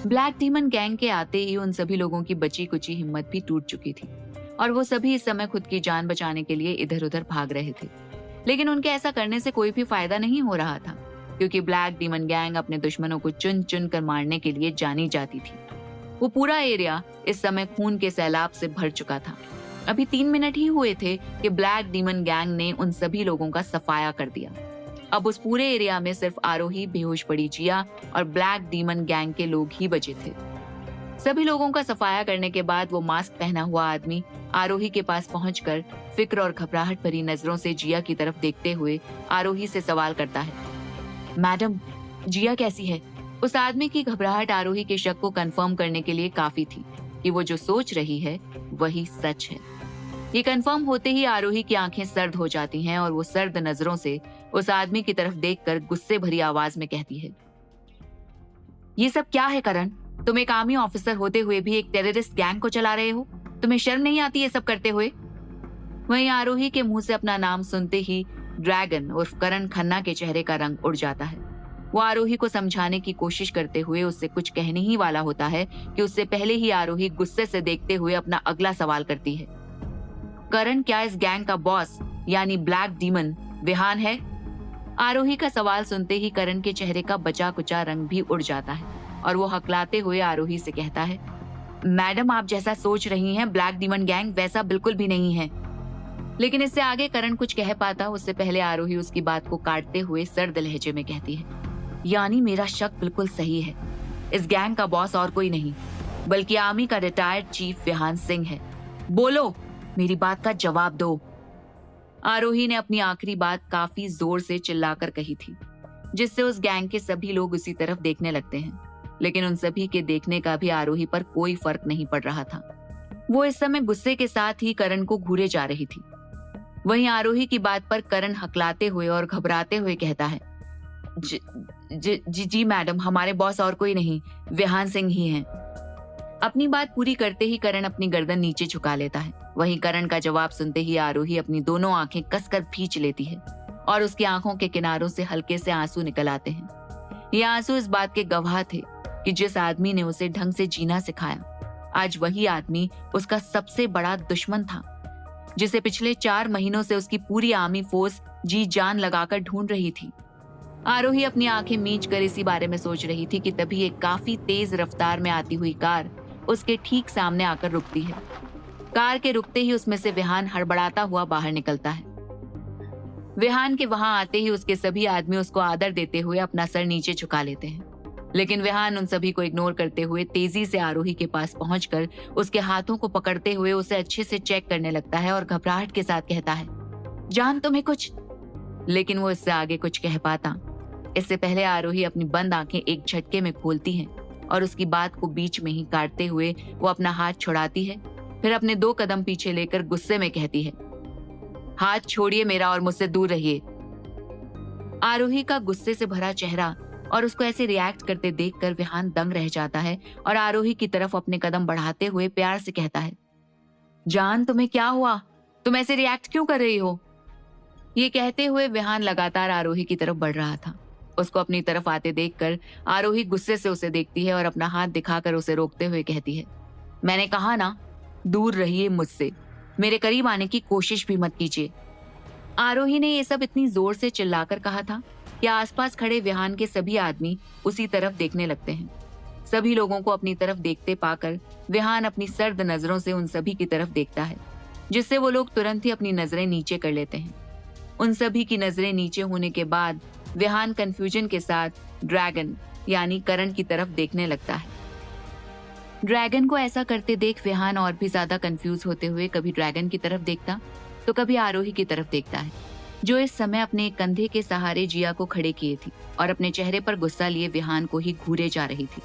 Black demon gang के आते ही उन सभी लोगों की बची कुची हिम्मत भी टूट चुकी थी और वो सभी इस समय खुद की जान बचाने के लिए इधर उधर भाग रहे थे। लेकिन उनके ऐसा करने से कोई भी फायदा नहीं हो रहा था, क्योंकि ब्लैक डीमन गैंग अपने दुश्मनों को चुन चुन कर मारने के लिए जानी जाती थी। वो पूरा एरिया इस समय खून के सैलाब से भर चुका था। अभी 3 मिनट ही हुए थे कि ब्लैक डीमन गैंग ने उन सभी लोगों का सफाया कर दिया। अब उस पूरे एरिया में सिर्फ आरोही, बेहोश पड़ी जिया और ब्लैक डीमन गैंग के लोग ही बचे थे। सभी लोगों का सफाया करने के बाद वो मास्क पहना हुआ आदमी आरोही के पास पहुंचकर फिक्र और घबराहट भरी नजरों से जिया की तरफ देखते हुए आरोही से सवाल करता है, मैडम, जिया कैसी है? उस आदमी की घबराहट आरोही के शक को कंफर्म करने के लिए काफी थी कि वो जो सोच रही है वही सच है। ये कंफर्म होते ही आरोही की आंखें सर्द हो जाती हैं और वो सर्द नजरों से उस आदमी की तरफ देखकर गुस्से भरी आवाज में कहती है, ये सब क्या है करण? तुम एक आर्मी ऑफिसर होते हुए भी एक टेररिस्ट गैंग को चला रहे हो। तुम्हें शर्म नहीं आती ये सब करते हुए? वहीं आरोही के मुंह से अपना नाम सुनते ही ड्रैगन उर्फ करण खन्ना के चेहरे का रंग उड़ जाता है। वो आरोही को समझाने की कोशिश करते हुए उससे कुछ कहने ही वाला होता है कि उससे पहले ही आरोही गुस्से से देखते हुए अपना अगला सवाल करती है, करण क्या इस गैंग का बॉस यानी ब्लैक डीमन विहान है? आरोही का सवाल सुनते ही करण के चेहरे का बचा कुचा रंग भी उड़ जाता है और वो हकलाते हुए आरोही से कहता है, मैडम, आप जैसा सोच रही हैं ब्लैक डीमन गैंग वैसा बिल्कुल भी नहीं है। लेकिन इससे आगे करण कुछ कह पाता उससे पहले आरोही उसकी बात को काटते हुए सर्द लहजे में कहती है, यानी मेरा शक बिल्कुल सही है। इस गैंग का बॉस और कोई नहीं बल्कि आर्मी का रिटायर्ड चीफ विहान सिंह है। बोलो, मेरी बात का जवाब दो। आरोही ने अपनी आखिरी बात काफी जोर से चिल्लाकर कही थी, जिससे उस गैंग के सभी लोग उसी तरफ देखने लगते हैं। लेकिन उन सभी के देखने का भी आरोही पर कोई फर्क नहीं पड़ रहा था। वो इस समय गुस्से के साथ ही करण को घूरे जा रही थी। वहीं आरोही की बात पर करण हकलाते हुए और घबराते हुए कहता है, जी मैडम, हमारे बॉस और कोई नहीं, विहान सिंह ही हैं। अपनी बात पूरी करते ही करण अपनी गर्दन नीचे झुका लेता है। वहीं करण का जवाब सुनते ही आरोही अपनी दोनों आंखें कसकर खींच लेती है और उसकी आंखों के किनारों से हल्के से आंसू निकल आते हैं। ये आंसू इस बात के गवाह थे कि जिस आदमी ने उसे ढंग से जीना सिखाया, आज वही आदमी उसका सबसे बड़ा दुश्मन था, जिसे पिछले 4 महीनों से उसकी पूरी आर्मी फोर्स जी जान लगाकर ढूंढ रही थी। आरोही अपनी आंखें मींच कर इसी बारे में सोच रही थी कि तभी एक काफी तेज रफ्तार में आती हुई कार उसके ठीक सामने आकर रुकती है। कार के रुकते ही उसमें से विहान हड़बड़ाता हुआ बाहर निकलता है। विहान के वहां आते ही उसके सभी आदमी उसको आदर देते हुए अपना सर नीचे झुका लेते हैं। लेकिन विहान उन सभी को इग्नोर करते हुए तेजी से आरोही के पास पहुंचकर उसके हाथों को पकड़ते हुए उसे अच्छे से चेक करने लगता है और घबराहट के साथ कहता है, जान तुम्हें कुछ? लेकिन वो इससे आगे कुछ कह पाता इससे पहले आरोही अपनी बंद आंखें एक झटके में खोलती है और उसकी बात को बीच में ही काटते हुए वो अपना हाथ छुड़ाती है। फिर अपने 2 कदम पीछे लेकर गुस्से में कहती है, हाथ छोड़िए मेरा और मुझसे दूर रहिए। आरोही का गुस्से से भरा चेहरा और उसको ऐसे रिएक्ट करते देखकर विहान दंग रह जाता है और आरोही की तरफ अपने कदम बढ़ाते हुए प्यार से कहता है, जान, तुम्हें क्या हुआ? तुम ऐसे रिएक्ट क्यों कर रही हो? ये कहते हुए विहान लगातार आरोही की तरफ बढ़ रहा था। उसको अपनी तरफ आते देखकर आरोही गुस्से से उसे देखती है और अपना हाथ दिखाकर उसे रोकते हुए कहती है, मैंने कहा ना, दूर रहिए मुझसे, मेरे करीब आने की कोशिश भी मत कीजिए। आरोही ने ये सब इतनी जोर से चिल्लाकर कहा था कि आसपास खड़े विहान के सभी आदमी उसी तरफ देखने लगते हैं। सभी लोगों को अपनी तरफ देखते पाकर विहान अपनी सर्द नजरों से उन सभी की तरफ देखता है, जिससे वो लोग तुरंत ही अपनी नजरें नीचे कर लेते हैं। उन सभी की नजरें नीचे होने के बाद विहान कंफ्यूजन के साथ ड्रैगन यानी करण की तरफ देखने लगता है। ड्रैगन को ऐसा करते देख विहान और भी ज्यादा कंफ्यूज होते हुए कभी ड्रैगन की तरफ देखता तो कभी आरोही की तरफ देखता है, जो इस समय अपने एक कंधे के सहारे जिया को खड़े किए थी और अपने चेहरे पर गुस्सा लिए विहान को ही घूरे जा रही थी।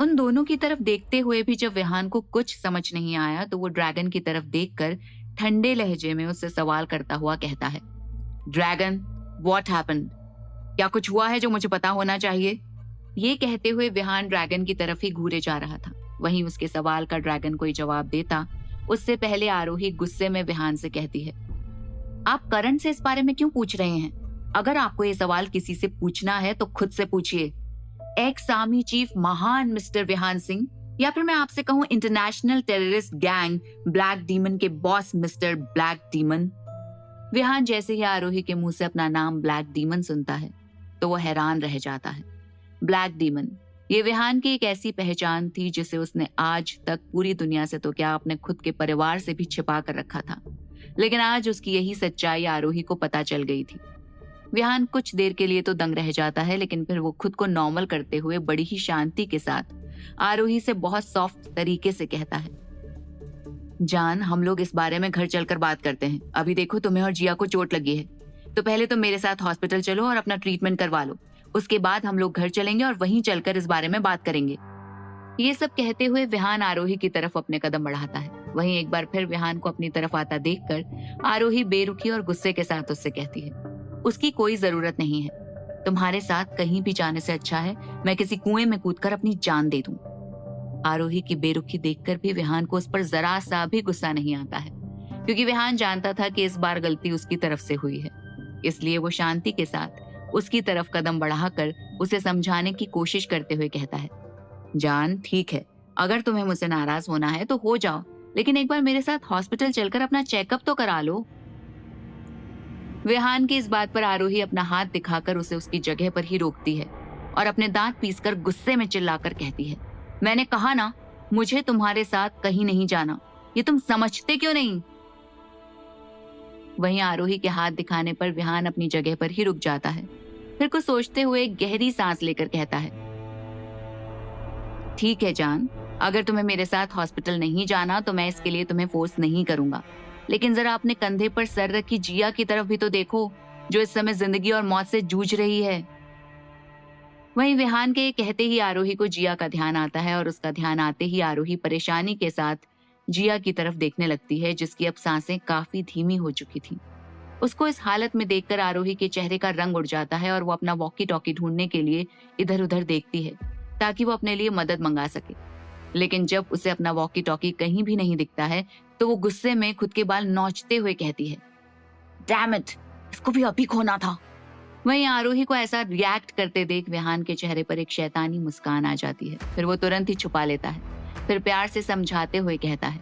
उन दोनों की तरफ देखते हुए भी जब विहान को कुछ समझ नहीं आया तो वो ड्रैगन की तरफ देखकर ठंडे लहजे में उससे सवाल करता हुआ कहता है, ड्रैगन, व्हाट हैपेंड? क्या कुछ हुआ है जो मुझे पता होना चाहिए? ये कहते हुए विहान ड्रैगन की तरफ ही घूरे जा रहा था। वहीं उसके सवाल का ड्रैगन कोई जवाब देता उससे पहले आरोही गुस्से में विहान से कहती है, आप करण से इस बारे में क्यों पूछ रहे हैं? अगर आपको ये सवाल किसी से पूछना है तो खुद से पूछिए। एक्स आर्मी चीफ महान मिस्टर विहान सिंह, या फिर मैं आपसे कहूं international terrorist gang black demon के boss Mr black demon. Vihan जैसे ही आरोही के मुंह से अपना नाम ब्लैक डीमन सुनता है तो वो हैरान रह जाता है। ब्लैक डीमन, ये विहान की एक ऐसी पहचान थी जिसे उसने आज तक पूरी दुनिया से तो क्या अपने खुद के परिवार से भी छिपा कर रखा था, लेकिन आज उसकी यही सच्चाई आरोही को पता चल गई थी। विहान कुछ देर के लिए तो दंग रह जाता है, लेकिन फिर वो खुद को नॉर्मल करते हुए बड़ी ही शांति के साथ आरोही से बहुत सॉफ्ट तरीके से कहता है, जान, हम लोग इस बारे में घर चलकर बात करते हैं। अभी देखो तुम्हें और जिया को चोट लगी है, तो पहले तो मेरे साथ हॉस्पिटल चलो और अपना ट्रीटमेंट करवा लो। उसके बाद हम लोग घर चलेंगे और वहीं चलकर इस बारे में बात करेंगे। ये सब कहते हुए विहान आरोही की तरफ अपने कदम बढ़ाता है। वहीं एक बार फिर विहान को अपनी तरफ आता देखकर आरोही बेरुखी और गुस्से के साथ उससे कहती है, उसकी कोई जरूरत नहीं है। तुम्हारे साथ कहीं भी जाने से अच्छा है मैं किसी कुएं में कूदकर अपनी जान दे दूं। आरोही की बेरुखी देखकर भी विहान को उस पर जरा सा भी गुस्सा नहीं आता है, क्योंकि विहान जानता था कि इस बार गलती उसकी तरफ से हुई है। इसलिए वो शांति के साथ उसकी तरफ कदम बढ़ाकर उसे समझाने की कोशिश करते हुए कहता है, जान, ठीक है, अगर तुम्हें मुझसे नाराज होना है तो हो जाओ, लेकिन एक बार मेरे साथ हॉस्पिटल चलकर अपना चेकअप तो करा लो। विहान की इस बात पर आरोही अपना हाथ दिखाकर उसे उसकी जगह पर ही रोकती है और अपने दांत पीसकर गुस्से में चिल्लाकर कहती है, मैंने कहा ना, मुझे तुम्हारे साथ कहीं नहीं जाना, ये तुम समझते क्यों नहीं? वहीं आरोही के हाथ दिखाने पर विहान अपनी जगह पर ही रुक जाता है। फिर कुछ सोचते हुए एक गहरी सांस लेकर कहता है, ठीक है जान, अगर तुम्हें मेरे साथ हॉस्पिटल नहीं जाना तो मैं इसके लिए तुम्हें फोर्स नहीं करूंगा, लेकिन जरा अपने कंधे पर सर रखी जिया की तरफ भी तो देखो, जो इस समय जिंदगी और मौत से जूझ रही है। वहीं विहान के कहते ही आरोही को जिया का ध्यान आता है और उसका ध्यान आते ही आरोही परेशानी के साथ जिया की तरफ देखने लगती है, जिसकी अब सांसें काफी धीमी हो चुकी थी। उसको इस हालत में देखकर आरोही के चेहरे का रंग उड़ जाता है और वो अपना वॉकी टॉकी ढूंढने के लिए इधर उधर देखती है ताकि वो अपने लिए मदद मंगा सके। लेकिन जब उसे अपना वॉकी टॉकी कहीं भी नहीं दिखता है तो वो गुस्से में खुद के बाल नोचते हुए कहती है, डैम इट, इसको भी अभी खोना था। वहीं आरोही को ऐसा रिएक्ट करते देख विहान के चेहरे पर एक शैतानी मुस्कान आ जाती है। फिर वो तुरंत ही छुपा लेता है, फिर प्यार से समझाते हुए कहता है,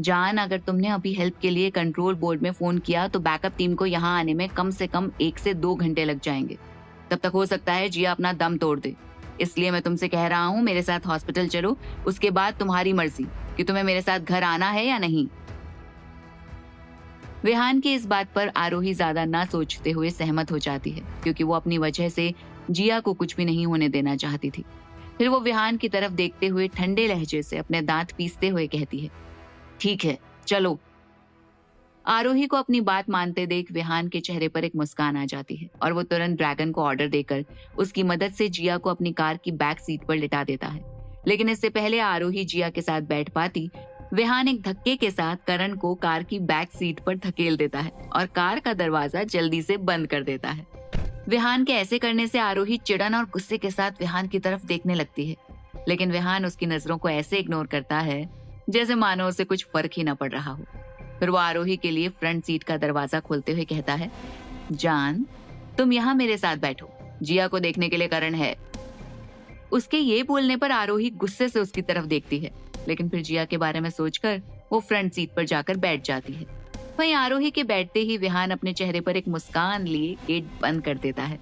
जान, अगर तुमने अभी हेल्प के लिए कंट्रोल बोर्ड में फोन किया तो बैकअप टीम को यहाँ आने में कम से कम 1 से 2 घंटे लग जाएंगे। तब तक हो सकता है जिया अपना दम तोड़ दे। इसलिए मैं तुमसे कह रहा हूँ, मेरे साथ हॉस्पिटल चलो, उसके बाद तुम्हारी मर्जी कि तुम्हें मेरे साथ घर आना है या नहीं। विहान की इस बात पर आरोही ज्यादा ना सोचते हुए सहमत हो जाती है, क्योंकि वो अपनी वजह से जिया को कुछ भी नहीं होने देना चाहती थी। फिर वो विहान की तरफ देखते हुए ठंडे लहजे से अपने दांत पीसते हुए कहती है, ठीक है, चलो। आरोही को अपनी बात मानते देख विहान के चेहरे पर एक मुस्कान आ जाती है और वो तुरंत ड्रैगन को ऑर्डर देकर उसकी मदद से जिया को अपनी कार की बैक सीट पर लिटा देता है। लेकिन इससे पहले आरोही जिया के साथ बैठ पाती, विहान एक धक्के के साथ करण को कार की बैक सीट पर धकेल देता है और कार का दरवाजा जल्दी से बंद कर देता है। विहान के ऐसे करने से आरोही चिड़न और गुस्से के साथ विहान की तरफ देखने लगती है, लेकिन विहान उसकी नजरों को ऐसे इग्नोर करता है जैसे मानो उसे कुछ फर्क ही न पड़ रहा हो। फिर वो आरोही के लिए फ्रंट सीट का दरवाजा खोलते हुए कहता है, जान, तुम यहाँ मेरे साथ बैठो, जिया को देखने के लिए करण है। उसके ये बोलने पर आरोही गुस्से से उसकी तरफ देखती है, लेकिन फिर जिया के बारे में सोचकर वो फ्रंट सीट पर जाकर बैठ जाती है। वहीं आरोही के बैठते ही विहान अपने चेहरे पर एक मुस्कान लिए गेट बंद कर देता है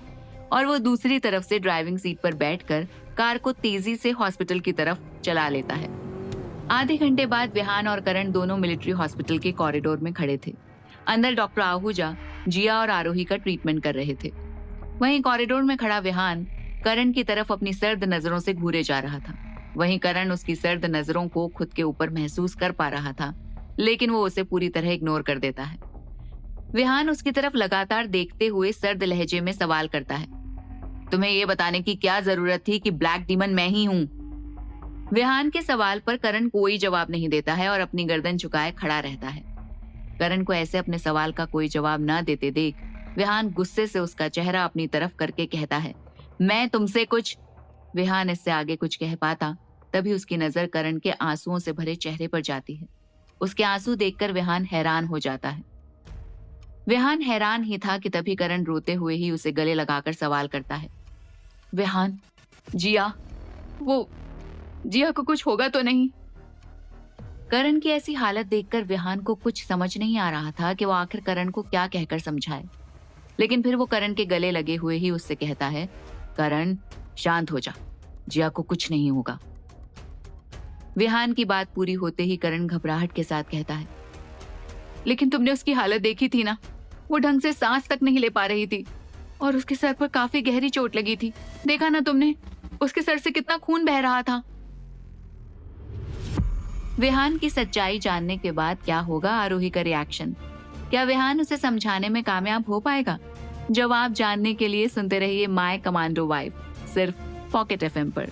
और वो दूसरी तरफ से ड्राइविंग सीट पर बैठकर कार को तेजी से हॉस्पिटल की तरफ चला लेता है। आधे घंटे बाद विहान और करण दोनों मिलिट्री हॉस्पिटल के कॉरिडोर में खड़े थे। अंदर डॉक्टर आहूजा जिया और आरोही का ट्रीटमेंट कर रहे थे। वहीं कॉरिडोर में खड़ा विहान करण की तरफ अपनी सर्द नजरों से घूरे जा रहा था। वहीं करण उसकी सर्द नजरों को खुद के ऊपर महसूस कर पा रहा था, लेकिन वो उसे पूरी तरह इग्नोर कर देता है। विहान उसकी तरफ लगातार देखते हुए सर्द लहजे में सवाल करता है, तुम्हें ये बताने की क्या जरूरत थी कि ब्लैक डीमन मैं ही हूँ? विहान के सवाल पर करण कोई जवाब नहीं देता है और अपनी गर्दन झुकाए खड़ा रहता है। करण को ऐसे अपने सवाल का कोई जवाब न देते देख विहान गुस्से से उसका चेहरा अपनी तरफ करके कहता है, मैं तुमसे कुछ। विहान इससे आगे कुछ कह पाता तभी उसकी नजर करण के आंसुओं से भरे चेहरे पर जाती है। उसके आंसू देखकर विहान हैरान हो जाता है। विहान हैरान ही था कि तभी करण रोते हुए ही उसे गले लगाकर सवाल करता है, विहान, जिया, वो जिया को कुछ होगा तो नहीं? करण की ऐसी हालत देखकर विहान को कुछ समझ नहीं आ रहा था कि वो आखिर करण को क्या कहकर समझाए। लेकिन फिर वो करण के गले लगे हुए ही उससे कहता है, करण शांत हो जा, जिया को कुछ नहीं होगा। विहान की बात पूरी होते ही करण घबराहट के साथ कहता है, लेकिन तुमने उसकी हालत देखी थी ना, वो ढंग से सांस तक नहीं ले पा रही थी और उसके सर पर काफी गहरी चोट लगी थी। देखा ना तुमने, उसके सर से कितना खून बह रहा था। विहान की सच्चाई जानने के बाद क्या होगा आरोही का रिएक्शन? क्या विहान उसे समझाने में कामयाब हो पाएगा? जवाब जानने के लिए सुनते रहिए माय कमांडो वाइफ, सिर्फ पॉकेट एफएम पर।